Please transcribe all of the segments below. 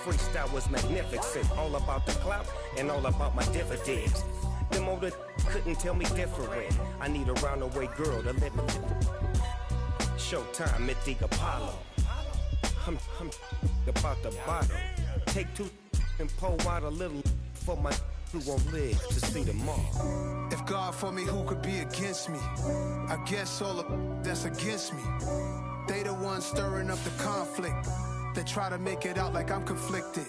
freestyle was magnificent. All about the clout and all about my dividends. Them older couldn't tell me different. I need a roundaway girl to let me. Showtime at the Apollo. I'm about the bottom. Take two and pour out a little for my who won't live to see tomorrow. If God for me, who could be against me? I guess all of that's against me. They the ones stirring up the conflict. They try to make it out like I'm conflicted.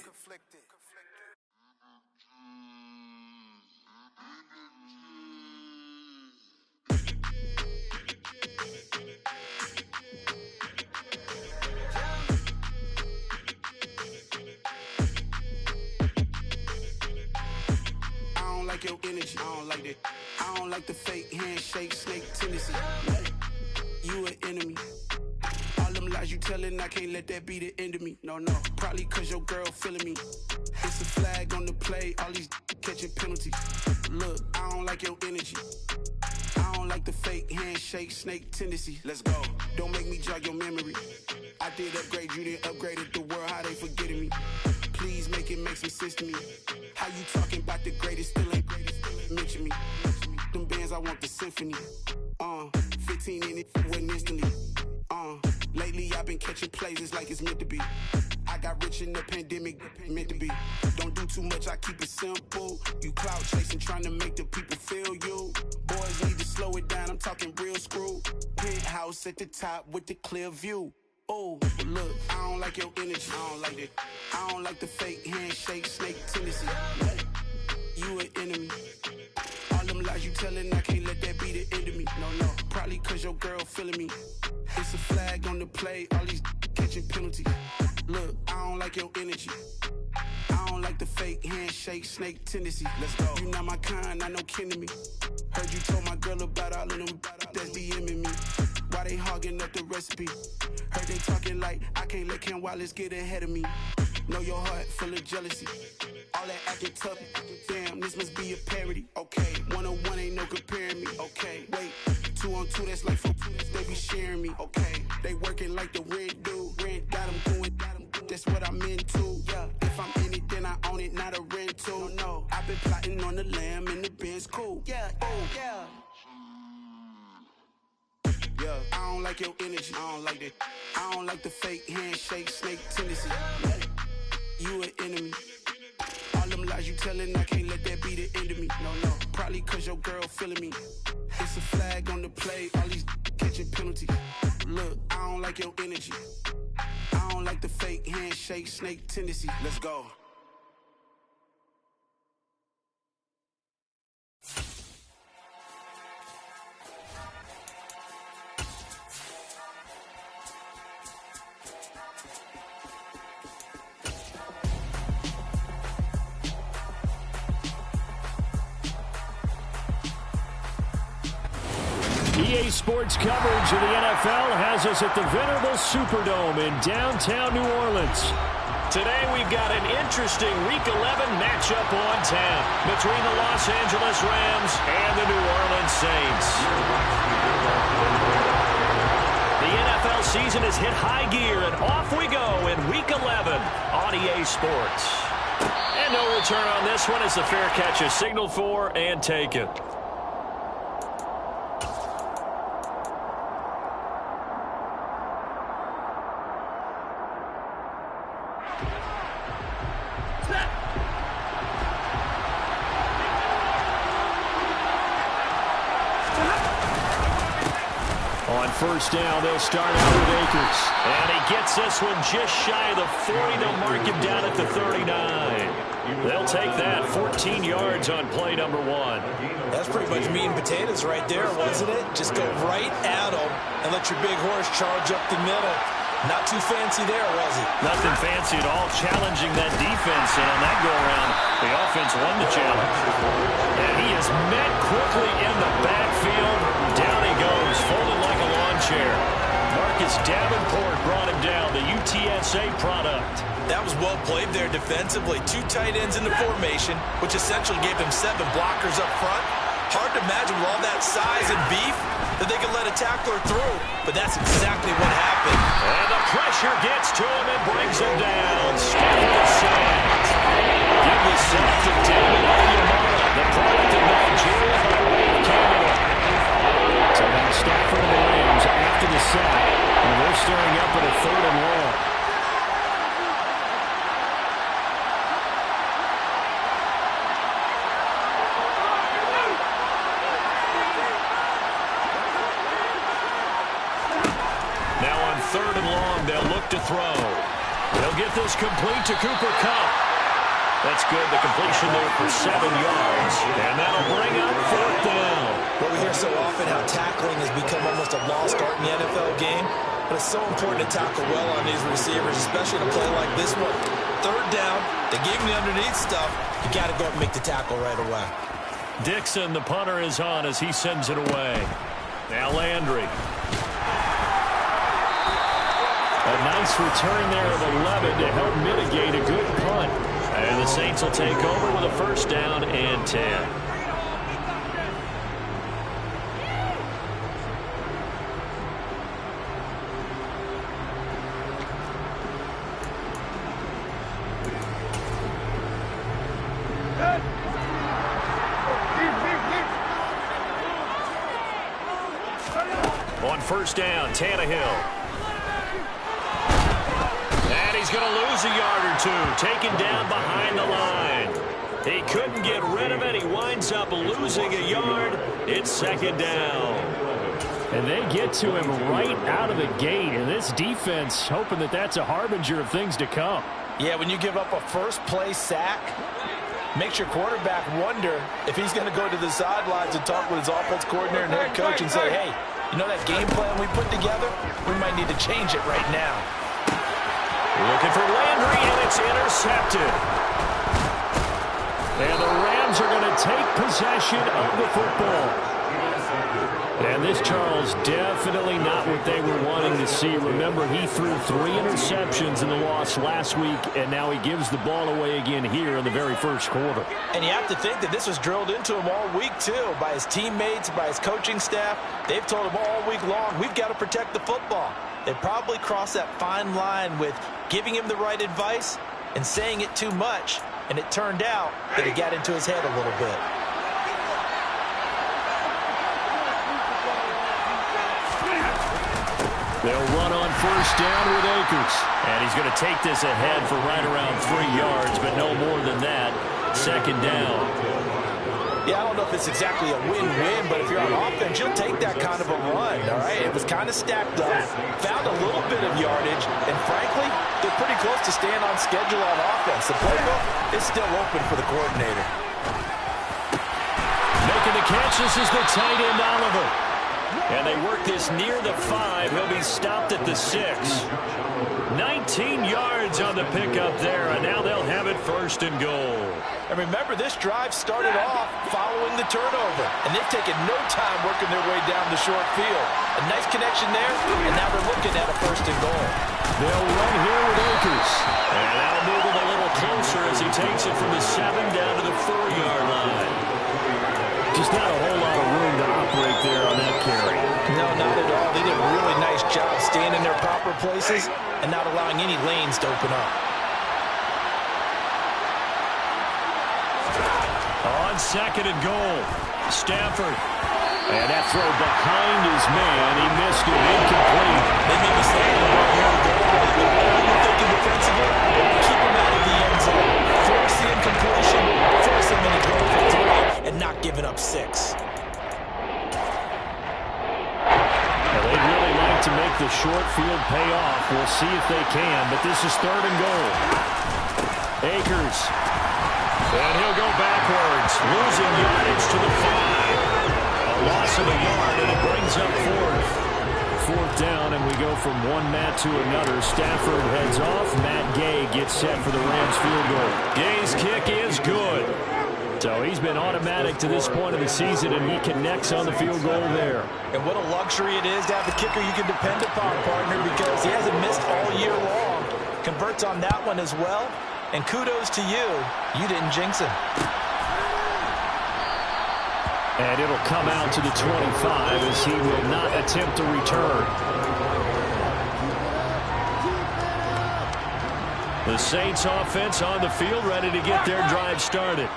Your energy, I don't like that. I don't like the fake handshake, snake tendency. You an enemy. All them lies you telling, I can't let that be the end of me. No, probably cause your girl feeling me. It's a flag on the play, all these catching penalties. Look, I don't like your energy. I don't like the fake handshake, snake tendency. Let's go. Don't make me jog your memory. I did upgrade, you didn't upgrade it. The world, how they forgetting me. Please make it make some sense to me. How you talking about the greatest, still ain't mention me. Them bands, I want the symphony. 15 in it, went instantly. Lately I've been catching plays, it's like it's meant to be. I got rich in the pandemic, meant to be. Don't do too much, I keep it simple. You cloud chasing, trying to make the people feel you. Boys need to slow it down, I'm talking real screw. Penthouse at the top with the clear view. Oh, look, I don't like your energy. I don't like it. I don't like the fake handshake, snake tendency. You an enemy. All them lies you telling, I can't let that be the end of me. No, probably cause your girl feeling me. It's a flag on the play, all these catching penalties. Look, I don't like your energy. I don't like the fake handshake, snake tendency. Let's go. You not my kind, I know kin to me. Heard you told my girl about all of them that's DMing me. Why they hogging up the recipe? Heard they talking like I can't let Ken Wallace get ahead of me. Know your heart full of jealousy. All that acting tough, damn, this must be a parody. Okay, 1-on-1 ain't no comparing me. Okay, wait, 2-on-2, that's like 4, they be sharing me. Okay, they working like the rent do. Rent got them going, that's what I'm into. Yeah, if I'm in it, then I own it, not a rental. No, I've been plotting on the lamb and the Benz cool. Yeah, yeah. Yeah, I don't like your energy. I don't like that. I don't like the fake handshake, snake tendency. You an enemy. All them lies you telling, I can't let that be the end of me. No, probably cause your girl feeling me. It's a flag on the play, all these catching penalties. Look, I don't like your energy. I don't like the fake handshake, snake tendency. Let's go. EA Sports coverage of the NFL has us at the venerable Superdome in downtown New Orleans. Today we've got an interesting Week 11 matchup on tap between the Los Angeles Rams and the New Orleans Saints. The NFL season has hit high gear, and off we go in Week 11 on EA Sports. And no return on this one as the fair catch is signaled for and taken. First down, they'll start out with Akers. And he gets this one just shy of the 40. They'll mark him down at the 39. They'll take that 14 yards on play number 1. That's pretty much meat and potatoes right there, wasn't it? Just go right at him and let your big horse charge up the middle. Not too fancy there, was it? Nothing fancy at all, challenging that defense. And on that go-around, the offense won the challenge. And he is met quickly in the backfield. Down he goes, folded like a lawn chair. Marcus Davenport brought him down, the UTSA product. That was well played there defensively. 2 tight ends in the formation, which essentially gave them 7 blockers up front. Hard to imagine with all that size and beef that they could let a tackler through, but that's exactly what happened. And the pressure gets to him and brings him down. Skip is complete to Cooper Kupp. That's good. The completion there for 7 yards. And that'll bring up 4th down. Well, we hear so often how tackling has become almost a lost art in the NFL game. But it's so important to tackle well on these receivers, especially in a play like this one. 3rd down, they gave him the underneath stuff. You got to go up and make the tackle right away. Dixon, the punter, is on as he sends it away. Now Landry. A nice return there of 11 to help mitigate a good punt. And the Saints will take over with a 1st down and 10. On 1st down, Tannehill. And he's going to lose a yard or 2, taken down behind the line. He couldn't get rid of it. He winds up losing a yard. It's 2nd down. And they get to him right out of the gate. And this defense hoping that that's a harbinger of things to come. Yeah, when you give up a first-play sack, makes your quarterback wonder if he's going to go to the sidelines and talk with his offense coordinator and head coach and say, hey, you know that game plan we put together? We might need to change it right now. Looking for Landry, and it's intercepted. And the Rams are going to take possession of the football. And this, Charles, definitely not what they were wanting to see. Remember, he threw 3 interceptions in the loss last week, and now he gives the ball away again here in the very 1st quarter. And you have to think that this was drilled into him all week, too, by his teammates, by his coaching staff. They've told him all week long, we've got to protect the football. They probably crossed that fine line with giving him the right advice and saying it too much, and it turned out that it got into his head a little bit. They'll run on 1st down with Akers. And he's going to take this ahead for right around 3 yards, but no more than that. 2nd down. Yeah, I don't know if it's exactly a win-win, but if you're on offense, you'll take that kind of a run, all right? It was kind of stacked up, found a little bit of yardage, and frankly, they're pretty close to staying on schedule on offense. The playbook is still open for the coordinator. Making the catch, this is the tight end, Oliver. And they work this near the 5. He'll be stopped at the 6. 19 yards on the pickup there, and now they'll have it 1st and goal. And remember, this drive started off following the turnover, and they've taken no time working their way down the short field. A nice connection there, and now they're looking at a 1st and goal. They'll run here with Akers. And that'll move him a little closer as he takes it from the 7 down to the 4-yard line. Just not a whole lot of room to operate there on that carry. No, not at all. They did a really nice job staying in their proper places and not allowing any lanes to open up. On 2nd and goal, Stafford. And that throw behind his man. He missed it. Incomplete. They may be standing right here at the goal line, but all you're thinking defensively, keep him out of the end zone. Force the incompletion, force him in to go for 3, and not giving up 6. Well, they'd really like to make the short field pay off. We'll see if they can, but this is 3rd and goal. Akers. And he'll go backwards, losing yardage to the 5. A loss of a yard, and it brings up 4th down, and we go from one Matt to another. Stafford heads off. Matt Gay gets set for the Rams field goal. Gay's kick is good. So he's been automatic to this point of the season, and he connects on the field goal there. And what a luxury it is to have a kicker you can depend upon, partner, because he hasn't missed all year long. Converts on that one as well. And kudos to you. You didn't jinx him. And it'll come out to the 25 as he will not attempt to return. The Saints offense on the field, ready to get their drive started.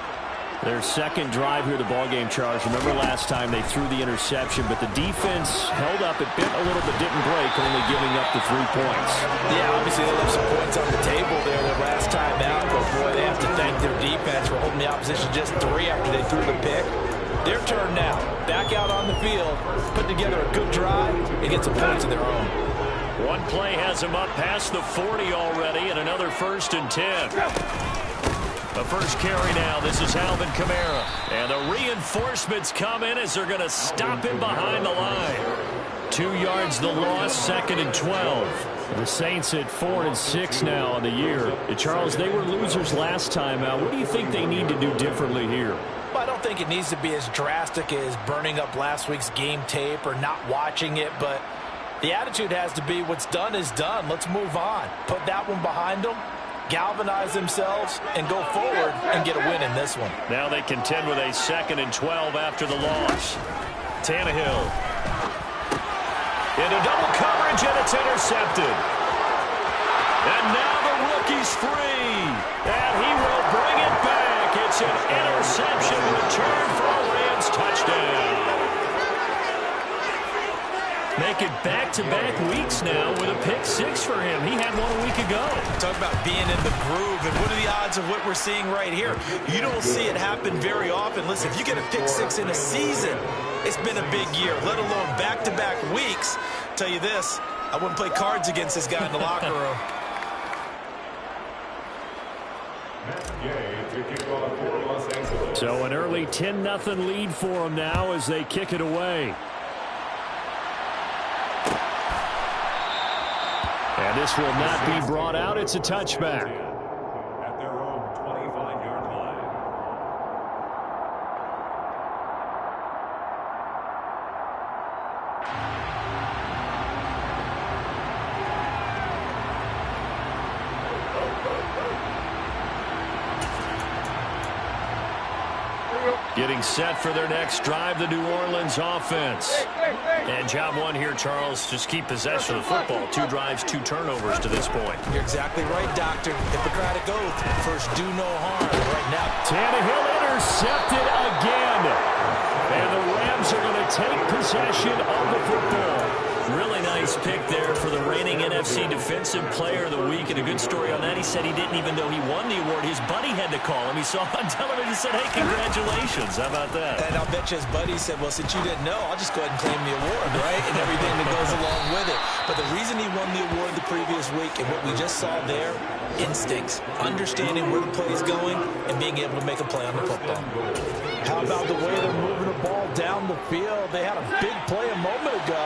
Their 2nd drive here, the ballgame, Charles. Remember last time they threw the interception, but the defense held up. It bit a little but didn't break, only giving up the 3 points. Yeah, obviously they left some points on the table there their last time out, but boy, they have to thank their defense for holding the opposition just 3 after they threw the pick. Their turn now. Back out on the field, put together a good drive, and get some points of their own. One play has him up past the 40 already, and another 1st and 10. The first carry now. This is Alvin Kamara. And the reinforcements come in as they're going to stop him behind the line. 2 yards the loss, 2nd and 12. The Saints at 4 and 6 now on the year. Charles, they were losers last time out. What do you think they need to do differently here? Well, I don't think it needs to be as drastic as burning up last week's game tape or not watching it, but the attitude has to be what's done is done. Let's move on. Put that one behind them, galvanize themselves, and go forward and get a win in this one. Now they contend with a 2nd and 12 after the loss. Tannehill into double coverage, and it's intercepted. And now the rookie's free, and he will bring it back. It's an interception return for a Rams touchdown. Make it back-to-back weeks now with a pick 6 for him. He had one a week ago. Talk about being in the groove, and what are the odds of what we're seeing right here? You don't see it happen very often. Listen, if you get a pick 6 in a season, it's been a big year, let alone back-to-back weeks. Tell you this, I wouldn't play cards against this guy in the locker room. So an early 10-0 lead for them now as they kick it away. And this will not be brought out. It's a touchback. At their own 25-yard line. Getting set for their next drive, the New Orleans offense. And job one here, Charles, just keep possession of the football. 2 drives, 2 turnovers to this point. You're exactly right, Doctor. Hippocratic oath. First, do no harm. Right now, Tannehill intercepted again. And the Rams are going to take possession of the football. Really nice pick there for the reigning NFC Defensive Player of the Week. And a good story on that, he said he didn't even know he won the award. His buddy had to call him. He saw him on television and said, hey, congratulations. How about that? And I'll bet you his buddy said, well, since you didn't know, I'll just go ahead and claim the award, right? And everything that goes along with it. But the reason he won the award the previous week and what we just saw there, instincts, understanding where the play is going and being able to make a play on the football. How about the way they're moving the ball down the field? They had a big play a moment ago.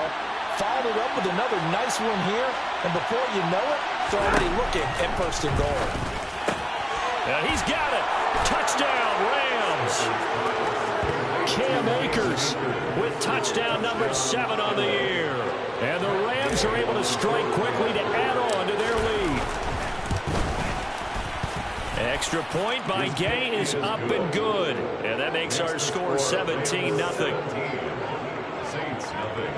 Followed it up with another nice one here. And before you know it, they're already looking at 1st and goal. And he's got it. Touchdown, Rams. Cam Akers with touchdown number 7 on the year. And the Rams are able to strike quickly to add on to their lead. Extra point by Gay is up and good. And that makes our score 17-0. Saints nothing.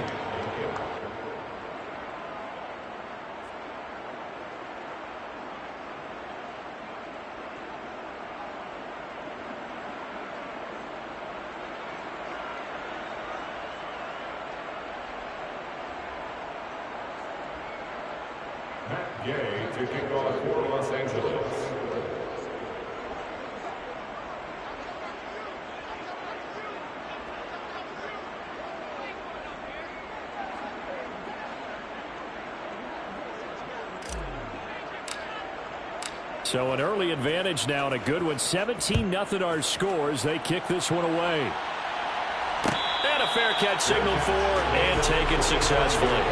Gay to kick off for Los Angeles. So an early advantage now and a good one. 17-0 our scores. They kick this one away. And a fair catch signaled for and taken successfully.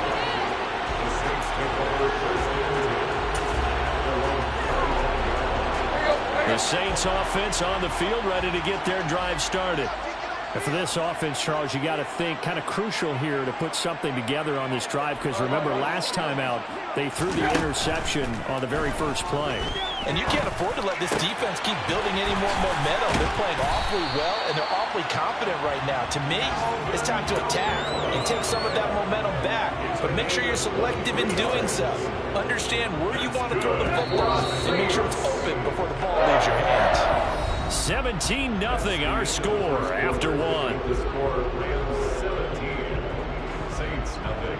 The Saints offense on the field, ready to get their drive started. And for this offense, Charles, you got to think kind of crucial here to put something together on this drive, because remember last time out they threw the interception on the very first play. And you can't afford to let this defense keep building any more momentum. They're playing awfully well, and they're awfully confident right now. To me, it's time to attack and take some of that momentum back. But make sure you're selective in doing so. Understand where you want to throw the football and make sure it's open before the ball leaves your hands. 17-0 our score after one. The score, Rams 17, Saints nothing.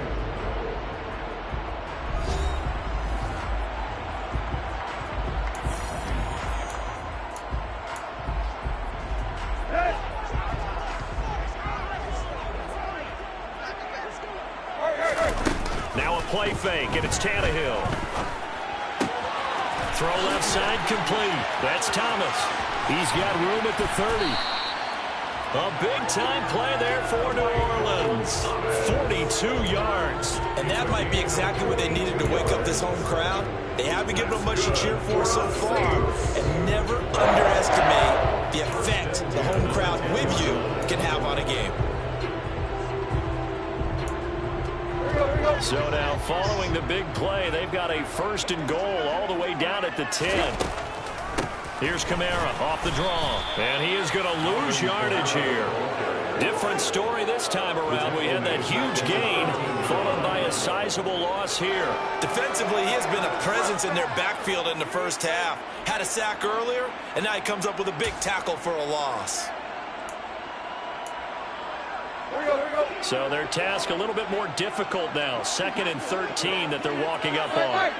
Now a play fake, and it's Tannehill. Throw left side complete. That's Thomas. He's got room at the 30. A big-time play there for New Orleans. 42 yards. And that might be exactly what they needed to wake up this home crowd. They haven't given them much to cheer for so far. And never underestimate the effect the home crowd with you can have on a game. So now, following the big play, they've got a 1st and goal all the way down at the 10. Here's Kamara off the draw, and he is going to lose yardage here. Different story this time around. We had that huge gain, followed by a sizable loss here. Defensively, he has been a presence in their backfield in the first half. Had a sack earlier, and now he comes up with a big tackle for a loss. So their task a little bit more difficult now. 2nd and 13 that they're walking up on.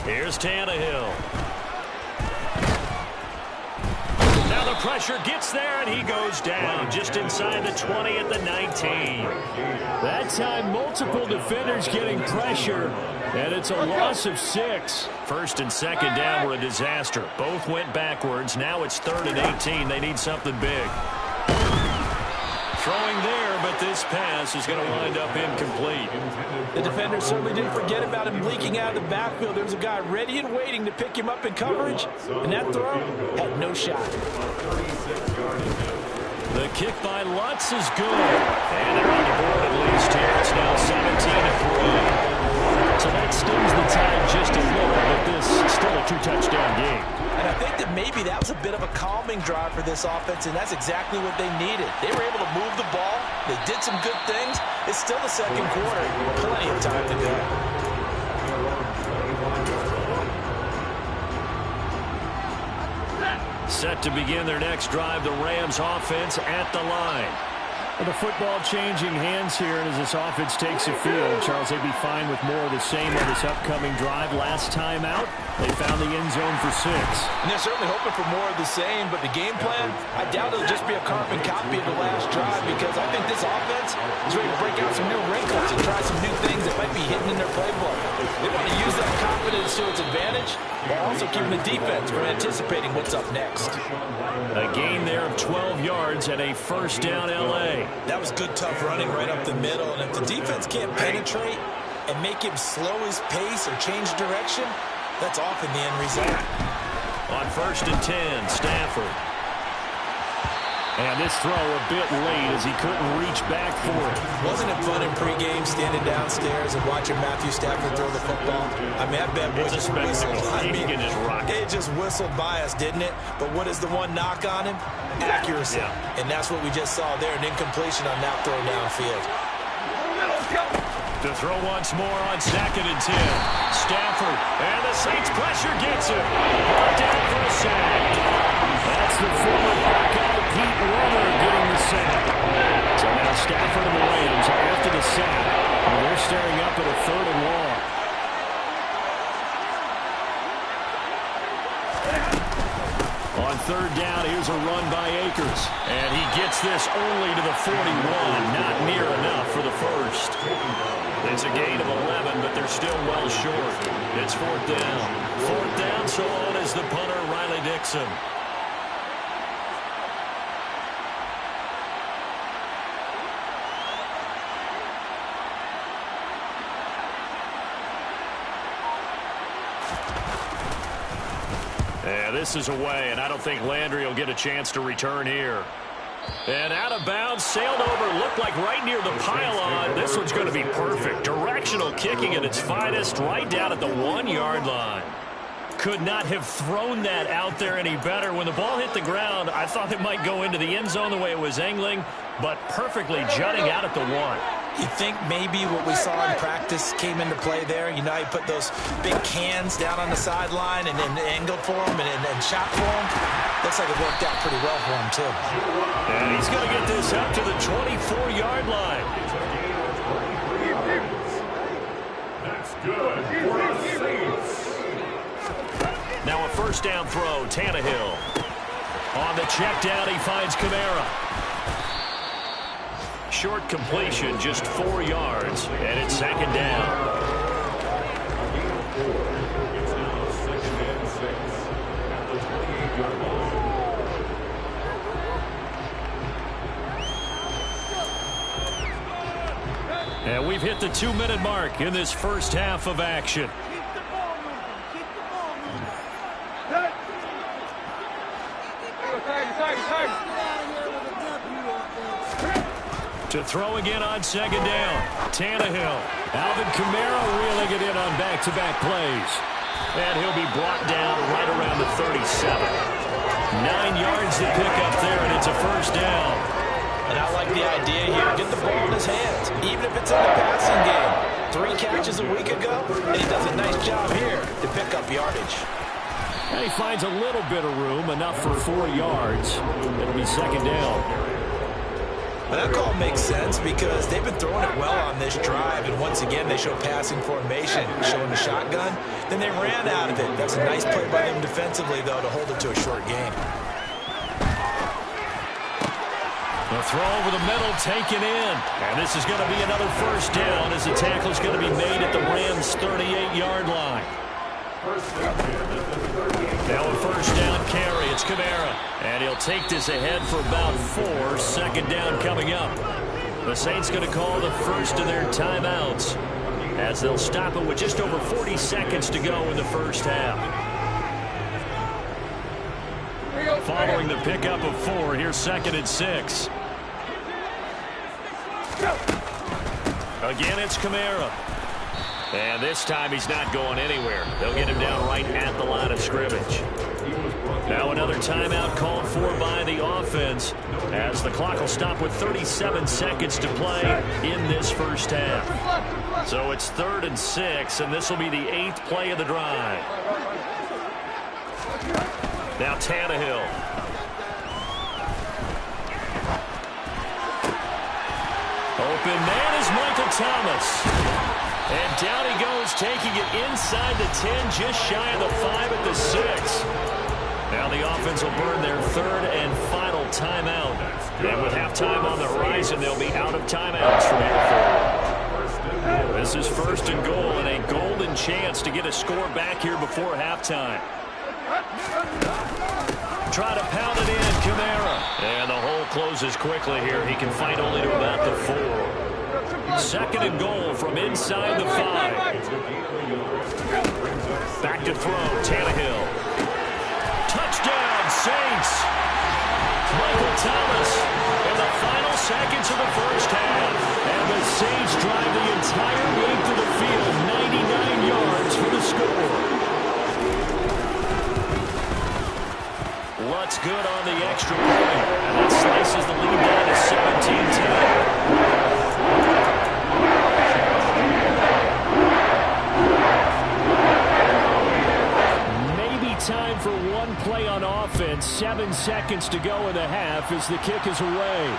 Here's Tannehill. Now the pressure gets there, and he goes down just inside the 20 at the 19. That time, multiple defenders getting pressure, and it's a loss of 6. 1st and 2nd down were a disaster. Both went backwards. Now it's 3rd and 18. They need something big. Throwing there, but this pass is going to wind up incomplete. The defender certainly didn't forget about him leaking out of the backfield. There was a guy ready and waiting to pick him up in coverage, and that throw had no shot. The kick by Lutz is good. And they're on the board at least here. It's now 17-3. So that stings the tide just a little, but this is still a 2-touchdown game. And I think that maybe that was a bit of a calming drive for this offense, and that's exactly what they needed. They were able to move the ball. They did some good things. It's still the 2nd quarter. Plenty of time to go. Set to begin their next drive, the Rams offense at the line. Well, the football changing hands here, and as this offense takes the field, Charles, they'd be fine with more of the same on this upcoming drive. Last time out, they found the end zone for 6. And they're certainly hoping for more of the same, but the game plan, I doubt it'll just be a carbon copy of the last drive, because I think this offense is ready to break out some new wrinkles and try some new things that might be hidden in their playbook. They want to use that confidence to its advantage, while also keeping the defense from anticipating what's up next. A gain there of 12 yards and a 1st down L.A. That was good, tough running right up the middle, and if the defense can't penetrate and make him slow his pace or change direction, that's often the end result. On 1st and 10, Stafford. And this throw a bit late as he couldn't reach back for it. Wasn't it fun in pregame standing downstairs and watching Matthew Stafford throw the football? I mean, that bad boy just whistled. It just whistled by us, didn't it? But what is the one knock on him? Accuracy. Yeah. And that's what we just saw there, an incompletion on that throw downfield. To throw once more on 2nd and 10. Stafford, and the Saints pressure gets him. Brought down for a sack. That's the former Buckeye Pete Werner getting the sack. So now Stafford and the Rams after the sack. And they're staring up at a 3rd and long. On 3rd down, here's a run by Akers. And he gets this only to the 41. Not near enough for the 1st. It's a gain of 11, but they're still well short. It's 4th down. 4th down, so on is the punter, Riley Dixon. Yeah, this is away, and I don't think Landry will get a chance to return here. And out of bounds, sailed over, looked like right near the pylon. This one's going to be perfect. Directional kicking at its finest, right down at the 1-yard line. Could not have thrown that out there any better. When the ball hit the ground, I thought it might go into the end zone the way it was angling, but perfectly jutting out at the 1. You think maybe what we saw in practice came into play there? You know, he put those big cans down on the sideline and then angled for him and shot for him. Looks like it worked out pretty well for him, too. And he's going to get this up to the 24-yard line. That's good for the Saints. Now a 1st down throw, Tannehill. On the check down, he finds Kamara. short completion, just 4 yards, and it's second down. And we've hit the 2-minute mark in this first half of action. To throw again on second down. Tannehill. Alvin Kamara reeling it in on back-to-back plays. And he'll be brought down right around the 37. 9 yards to pick up there, and it's a first down. And I like the idea here. Get the ball in his hands, even if it's in the passing game. 3 catches a week ago, and he does a nice job here to pick up yardage. And he finds a little bit of room, enough for 4 yards. It'll be second down. But that call makes sense because they've been throwing it well on this drive, and once again they show passing formation, showing the shotgun. Then they ran out of it. That's a nice play by them defensively, though, to hold it to a short game. The throw over the middle, taken in. And this is going to be another first down as the tackle is going to be made at the Rams' 38-yard line. Now a first down carry. It's Kamara. And he'll take this ahead for about 4. Second down coming up. The Saints going to call the first of their timeouts as they'll stop it with just over 40 seconds to go in the first half. Following the pickup of 4, here's 2nd and 6. Again, it's Kamara. And this time he's not going anywhere. They'll get him down right at the line of scrimmage. Now another timeout called for by the offense as the clock will stop with 37 seconds to play in this first half. So it's 3rd and 6, and this will be the 8th play of the drive. Now Tannehill. Open man is Michael Thomas. And down he goes, taking it inside the 10, just shy of the 5 at the 6. Now the offense will burn their 3rd and final timeout. And with halftime on the horizon, they'll be out of timeouts from here forward. This is 1st and goal, and a golden chance to get a score back here before halftime. Try to pound it in, Kamara. And the hole closes quickly here. He can fight only to about the 4. 2nd and goal from inside the 5. Back to throw, Tannehill. Touchdown, Saints. Michael Thomas in the final seconds of the first half. And the Saints drive the entire length of the field, 99 yards for the score. Lutz good on the extra point. And that slices the lead down to 17-10. Time for one play on offense. 7 seconds to go in the half as the kick is away.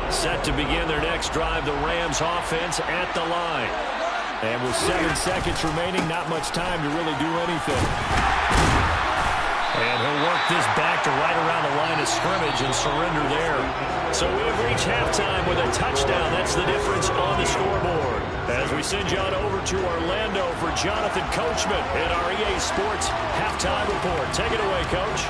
Set to begin their next drive, the Rams offense at the line. And with 7 seconds remaining, not much time to really do anything. And he'll work this back to right around the line of scrimmage and surrender there. So we have reached halftime with a touchdown. That's the difference on the scoreboard. As we send you on over to Orlando for Jonathan Coachman in our EA Sports Halftime Report. Take it away, Coach.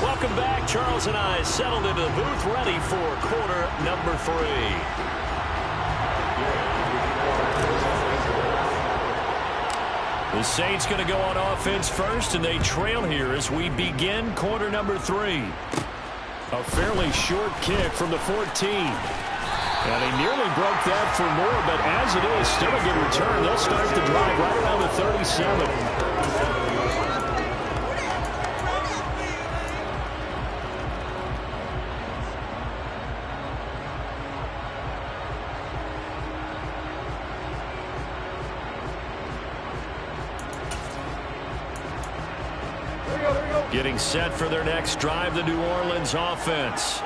Welcome back. Charles and I settled into the booth, ready for quarter number 3. The Saints going to go on offense first, and they trail here as we begin quarter number 3. A fairly short kick from the 14. And he nearly broke that for more, but as it is, still a good return. They'll start the drive right around the 37. Getting set for their next drive, the New Orleans offense.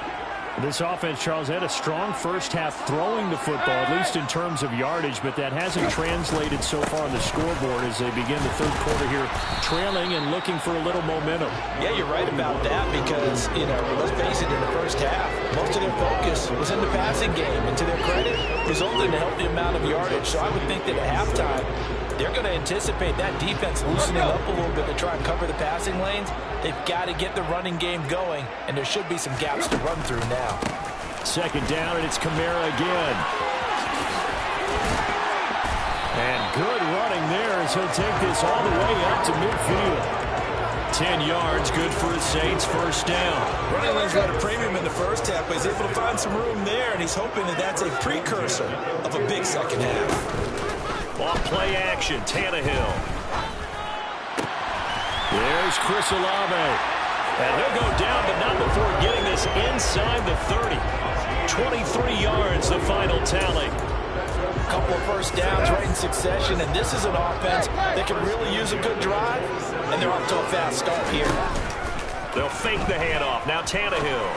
This offense, Charles, had a strong first half throwing the football, at least in terms of yardage, but that hasn't translated so far on the scoreboard as they begin the third quarter here, trailing and looking for a little momentum. Yeah, you're right about that because, let's face it, in the first half, most of their focus was in the passing game, and to their credit, resulted in a healthy amount of yardage. So I would think that at halftime, they're going to anticipate that defense loosening up a little bit to try and cover the passing lanes. They've got to get the running game going, and there should be some gaps to run through now. Second down, and it's Kamara again. And good running there as he'll take this all the way up to midfield. 10 yards, good for his Saints, first down. Running lane's got a premium in the first half, but he's able to find some room there, and he's hoping that that's a precursor of a big second half. Off play action, Tannehill. There's Chris Olave. And he'll go down, but not before getting this inside the 30. 23 yards, the final tally. A couple of first downs right in succession, and this is an offense that can really use a good drive, and they're off to a fast start here. They'll fake the handoff. Now Tannehill.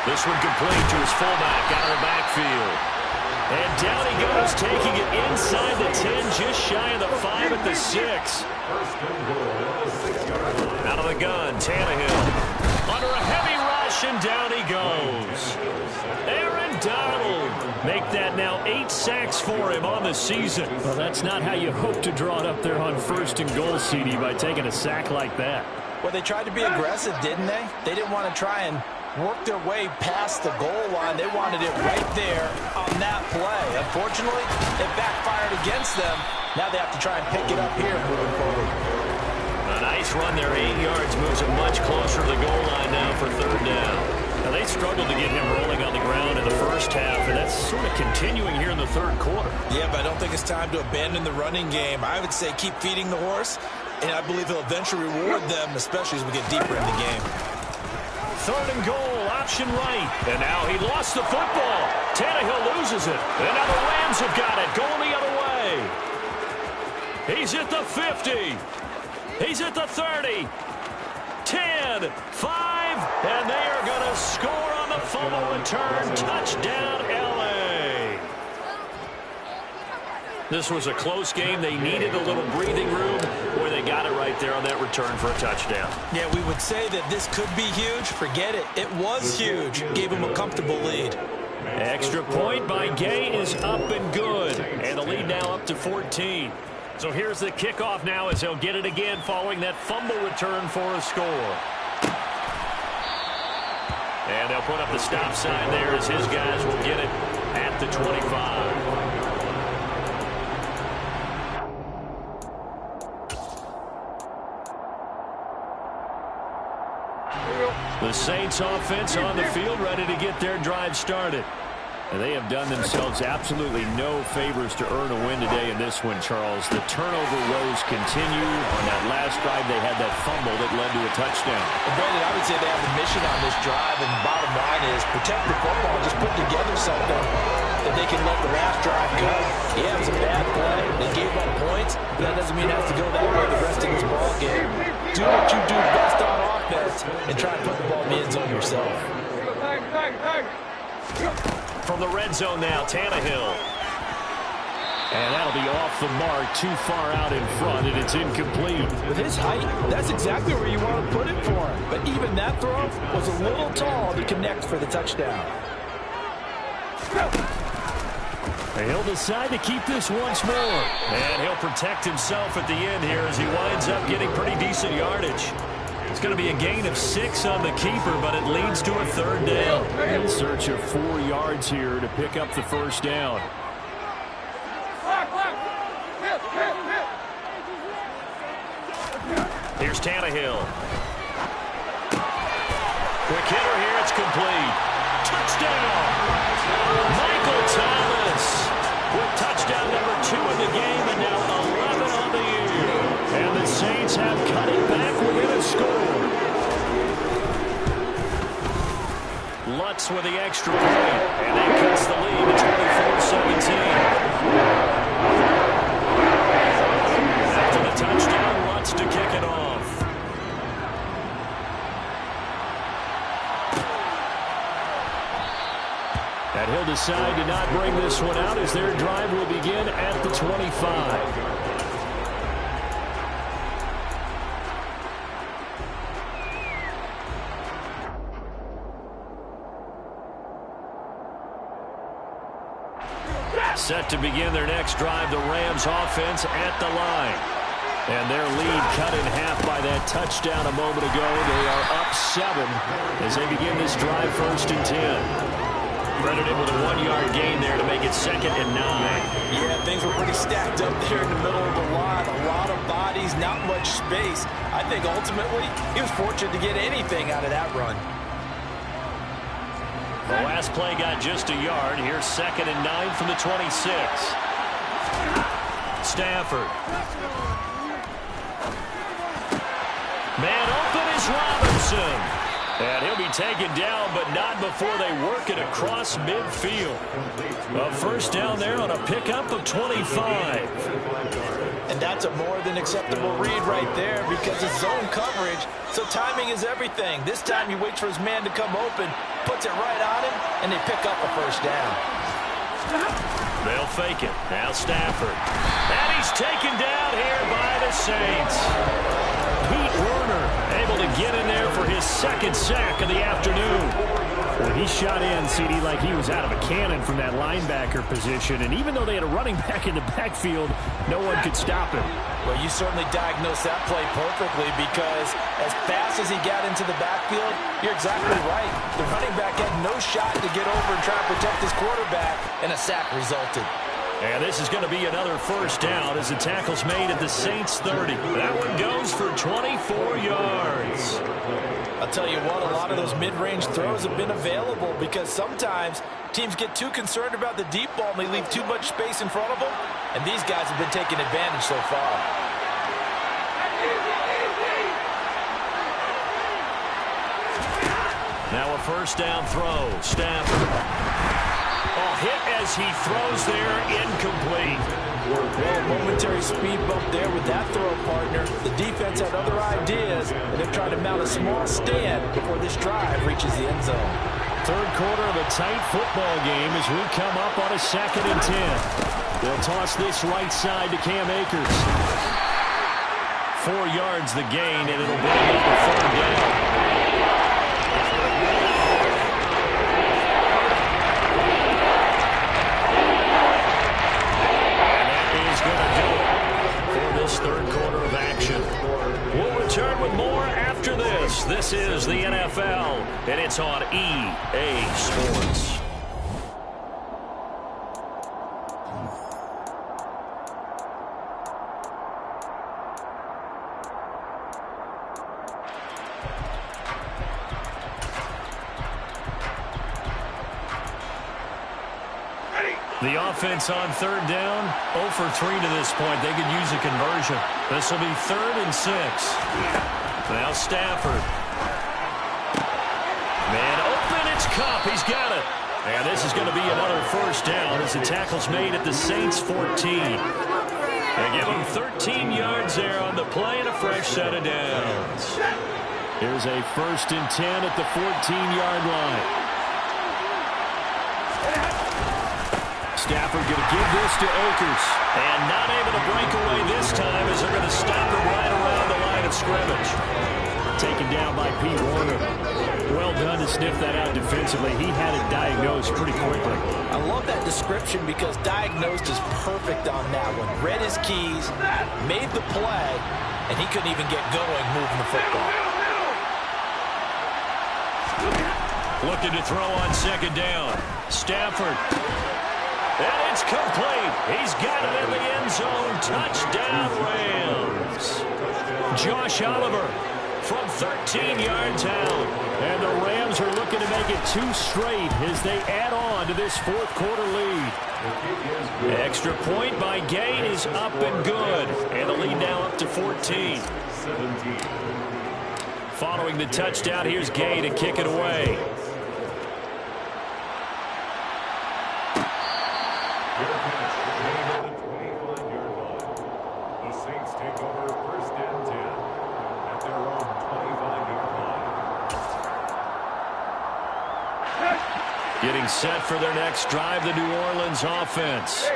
This one complete to his fullback out of the backfield. And down he goes, taking it inside the 10, just shy of the 5 at the 6. Out of the gun, Tannehill. Under a heavy rush, and down he goes. Aaron Donald. Make that now 8 sacks for him on the season. Well, that's not how you hope to draw it up there on 1st and goal, CD, by taking a sack like that. Well, they tried to be aggressive, didn't they? They didn't want to try and work their way past the goal line. They wanted it right there on that play. Unfortunately, it backfired against them. Now they have to try and pick it up here moving forward. A nice run there, 8 yards, moves him much closer to the goal line now for third down. Now, they struggled to get him rolling on the ground in the first half, and that's sort of continuing here in the third quarter. Yeah, but I don't think it's time to abandon the running game. I would say keep feeding the horse, and I believe he'll eventually reward them, especially as we get deeper in the game. Third and goal, option right. And now he lost the football. Tannehill loses it. And now the Rams have got it, going the other way. He's at the 50. He's at the 30. 10, 5, and they are going to score on the fumble return. Touchdown, L.A. This was a close game. They needed a little breathing room, where they got it right there on that return for a touchdown. Yeah, we would say that this could be huge. Forget it. It was huge. Gave him a comfortable lead. Extra point by Gay is up and good. And the lead now up to 14. So here's the kickoff now as he'll get it again following that fumble return for a score. And they'll put up the stop sign there as his guys will get it at the 25. The Saints offense on the field, ready to get their drive started. And they have done themselves absolutely no favors to earn a win today in this one, Charles. The turnover woes continue. On that last drive, they had that fumble that led to a touchdown. Well, Brandon, I would say they have a mission on this drive, and the bottom line is protect the football. Just put together something that they can let the last drive go. Yeah, it was a bad play. They gave up points, but that doesn't mean it has to go that way the rest of this ball game. Do what you do best on offense and try and put the ball in the end zone yourself. From the red zone now, Tannehill. And that'll be off the mark, too far out in front, and it's incomplete. With his height, that's exactly where you want to put it for him. But even that throw was a little tall to connect for the touchdown. And he'll decide to keep this once more. And he'll protect himself at the end here as he winds up getting pretty decent yardage. It's going to be a gain of 6 on the keeper, but it leads to a third down. In search of 4 yards here to pick up the first down. Here's Tannehill. Quick hitter here, it's complete. Touchdown! Michael Thomas with touchdown number 2 in the game, and now 11 on the year. And the Saints have cut it back within a score. Lutz with the extra point, and that cuts the lead to 24-17. After the touchdown, Lutz to kick it off. And he'll decide to not bring this one out as their drive will begin at the 25. Set to begin their next drive, the Rams offense at the line. And their lead cut in half by that touchdown a moment ago. They are up 7 as they begin this drive 1st and 10. Credited with a 1-yard gain there to make it 2nd and 9. Yeah, things were pretty stacked up there in the middle of the line. A lot of bodies, not much space. I think ultimately he was fortunate to get anything out of that run. The last play got just a yard. Here's 2nd and 9 from the 26. Stafford. Man open is Robinson. And he'll be taken down, but not before they work it across midfield. A first down there on a pickup of 25. And that's a more than acceptable read right there because it's zone coverage, so timing is everything. This time he waits for his man to come open, puts it right on him, and they pick up a first down. They'll fake it. Now Stafford. And he's taken down here by the Saints. Pete Werner able to get in there for his 2nd sack of the afternoon. Well, he shot in, CD, like he was out of a cannon from that linebacker position. And even though they had a running back in the backfield, no one could stop him. Well, you certainly diagnosed that play perfectly because as fast as he got into the backfield, you're exactly right. The running back had no shot to get over and try to protect his quarterback, and a sack resulted. And this is going to be another first down as the tackle's made at the Saints 30. That one goes for 24 yards. I'll tell you what, a lot of those mid-range throws have been available because sometimes teams get too concerned about the deep ball and they leave too much space in front of them, and these guys have been taking advantage so far. Now a first down throw. Stafford. Oh, hit as he throws there, incomplete. Well, a momentary speed bump there with that throw, partner. The defense had other ideas, and they're trying to mount a small stand before this drive reaches the end zone. Third quarter of a tight football game as we come up on a 2nd and 10. They'll toss this right side to Cam Akers. 4 yards the gain, and it'll bring up a 3rd down. Third quarter of action. We'll return with more after this. This is the NFL, and it's on EA Sports. The offense on 3rd down, 0 for 3 to this point. They could use a conversion. This will be 3rd and 6. Now Stafford. Man open, it's Kupp. He's got it. And this is going to be another first down as the tackle's made at the Saints 14. They give him 13 yards there on the play and a fresh set of downs. Here's a 1st and 10 at the 14-yard line. Stafford going to give this to Akers. And not able to break away this time as they're going to stop him right around the line of scrimmage. Taken down by Pete Werner. Well done to sniff that out defensively. He had it diagnosed pretty quickly. I love that description because diagnosed is perfect on that one. Read his keys, made the play, and he couldn't even get going moving the football. Looking to throw on 2nd down. Stafford. And it's complete. He's got it in the end zone. Touchdown, Rams. Josh Oliver from 13 yards out. And the Rams are looking to make it 2 straight as they add on to this 4th quarter lead. Extra point by Gain is up and good. And the lead now up to 14. Following the touchdown, here's Gain to kick it away. Getting set for their next drive, the New Orleans offense.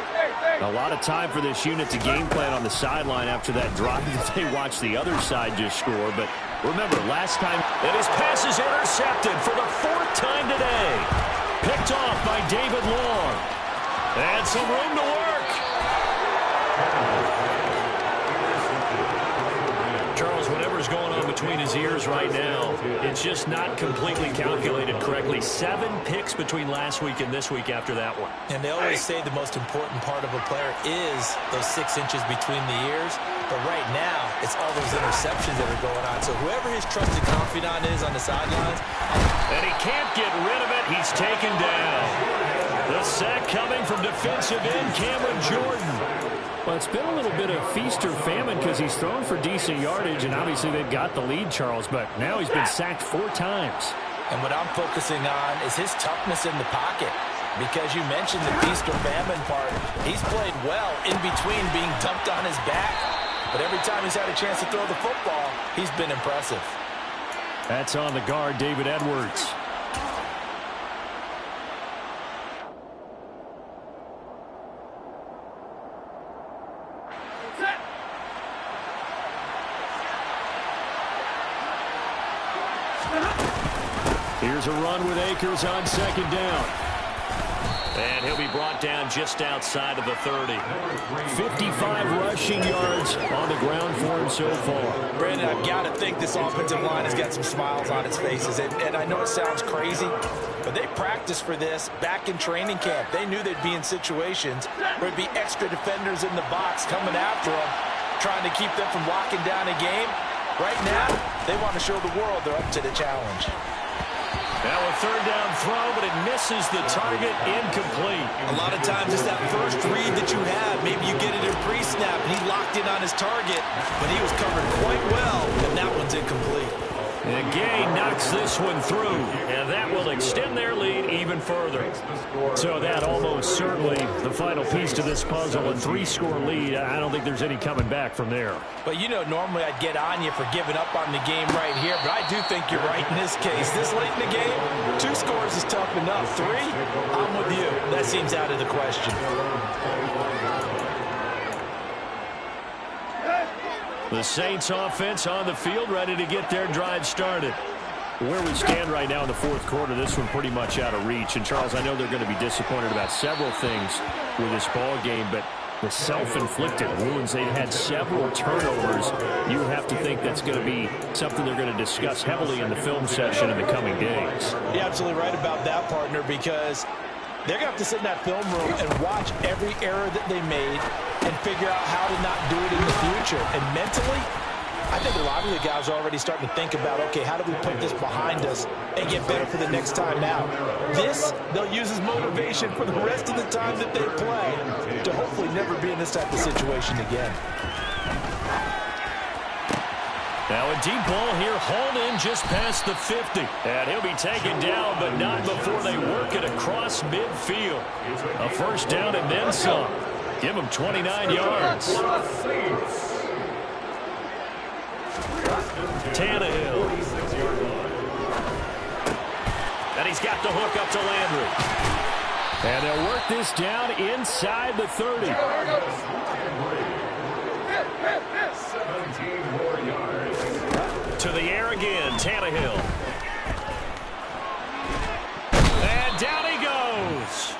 A lot of time for this unit to game plan on the sideline after that drive that they watched the other side just score. But remember, last time... And his pass is intercepted for the 4th time today. Picked off by David Long. And some room to work. Charles, whatever's going on between his ears right now, it's just not completely calculated correctly. 7 picks between last week and this week after that one. And they always say the most important part of a player is those 6 inches between the ears. But right now, it's all those interceptions that are going on. So whoever his trusted confidant is on the sidelines. And he can't get rid of it. He's taken down. The sack coming from defensive end Cameron Jordan. Well, it's been a little bit of feast or famine because he's thrown for decent yardage, and obviously they've got the lead, Charles, but now he's been sacked 4 times. And what I'm focusing on is his toughness in the pocket. Because you mentioned the feast or famine part. He's played well in between being dumped on his back. But every time he's had a chance to throw the football, he's been impressive. That's on the guard, David Edwards. Here's a run with Akers on 2nd down. And he'll be brought down just outside of the 30. 55 rushing yards on the ground for him so far. Brandon, I've got to think this offensive line has got some smiles on its faces. And I know it sounds crazy, but they practiced for this back in training camp. They knew they'd be in situations where there'd be extra defenders in the box coming after them, trying to keep them from locking down a game. Right now, they want to show the world they're up to the challenge. Now a 3rd down throw, but it misses the target, incomplete. A lot of times it's that first read that you have. Maybe you get it in pre-snap, and he locked in on his target, but he was covered quite well, and that one's incomplete. And Gay knocks this one through, and that will extend their lead even further. So that almost certainly the final piece to this puzzle, a 3-score lead. I don't think there's any coming back from there. But, you know, normally I'd get on you for giving up on the game right here, but I do think you're right in this case. This late in the game, 2 scores is tough enough. 3, I'm with you. That seems out of the question. The Saints offense on the field, ready to get their drive started. Where we stand right now in the 4th quarter, this one pretty much out of reach. And, Charles, I know they're going to be disappointed about several things with this ball game, but the self-inflicted wounds, they've had several turnovers. You have to think that's going to be something they're going to discuss heavily in the film session in the coming days. You're absolutely right about that, partner, because they're going to have to sit in that film room and watch every error that they made and figure out how to not do it in the future. And mentally, I think a lot of the guys are already starting to think about, okay, how do we put this behind us and get better for the next time out? This, they'll use as motivation for the rest of the time that they play to hopefully never be in this type of situation again. Now a deep ball here, hauled in just past the 50. And he'll be taken down, but not before they work it across midfield. A 1st down and then some. Give him 29 yards. Tannehill. And he's got the hook up to Landry. And they'll work this down inside the 30. 17 more yards. To the air again, Tannehill. And down he goes.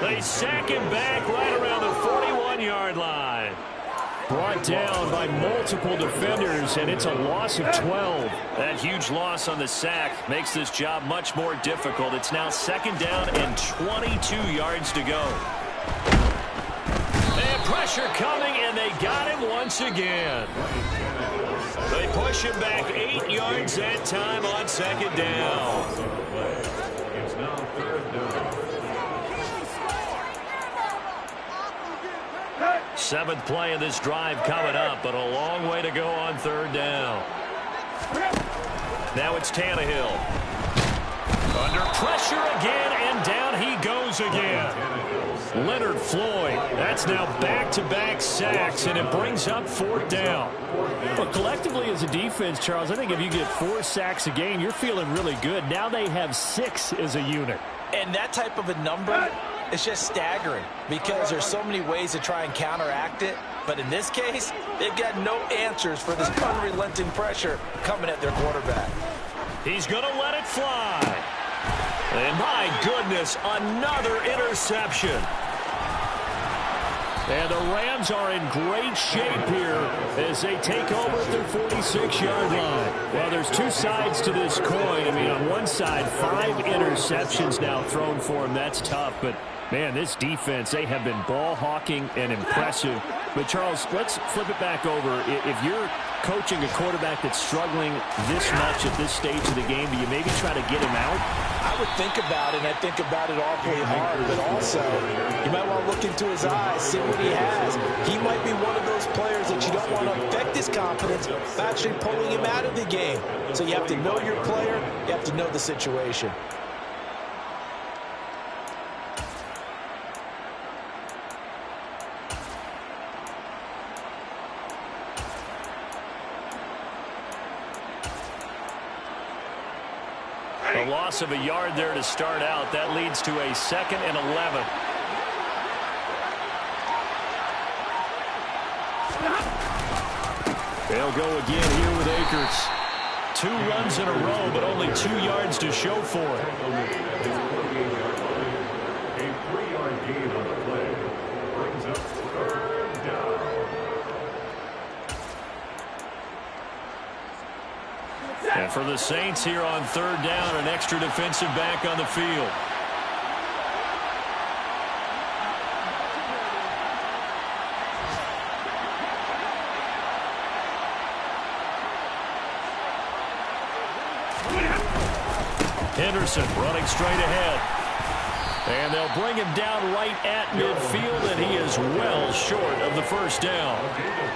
They sack him back right around the 41-yard line. Brought down by multiple defenders, and it's a loss of 12. That huge loss on the sack makes this job much more difficult. It's now 2nd down and 22 yards to go. And pressure coming, and they got him once again. They push him back 8 yards that time on 2nd down. It's now 3rd down. 7th play of this drive coming up, but a long way to go on 3rd down. Now it's Tannehill. Under pressure again, and down he goes goes again. Leonard Floyd, that's now back-to-back sacks, and it brings up 4th down. But collectively as a defense, Charles, I think if you get 4 sacks a game, you're feeling really good. Now they have 6 as a unit. And that type of a number is just staggering because there's so many ways to try and counteract it. But in this case, they've got no answers for this unrelenting pressure coming at their quarterback. He's going to let it fly. And my goodness, another interception. And the Rams are in great shape here as they take over at their 46-yard line. Well, there's 2 sides to this coin. I mean, on one side, 5 interceptions now thrown for him. That's tough. But, man, this defense, they have been ball hawking and impressive. But, Charles, let's flip it back over. If you're coaching a quarterback that's struggling this much at this stage of the game, do you maybe try to get him out? I would think about it, and I think about it awfully hard, but also you might want to look into his eyes, see what he has. He might be one of those players that you don't want to affect his confidence by actually pulling him out of the game. So you have to know your player, you have to know the situation. A loss of a yard there to start out. That leads to a 2nd and 11. They'll go again here with Akers. 2 runs in a row, but only 2 yards to show for it. A 3-yard gain on the play brings up 3rd down. And for the Saints here on 3rd down, an extra defensive back on the field. Henderson running straight ahead. And they'll bring him down right at midfield, and he is well short of the 1st down.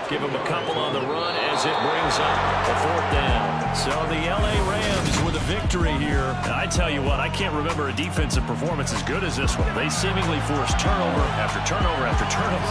Give him a couple on the run as it brings up the 4th down. So the L.A. Rams with a victory here. And I tell you what, I can't remember a defensive performance as good as this one. They seemingly forced turnover after turnover after turnover.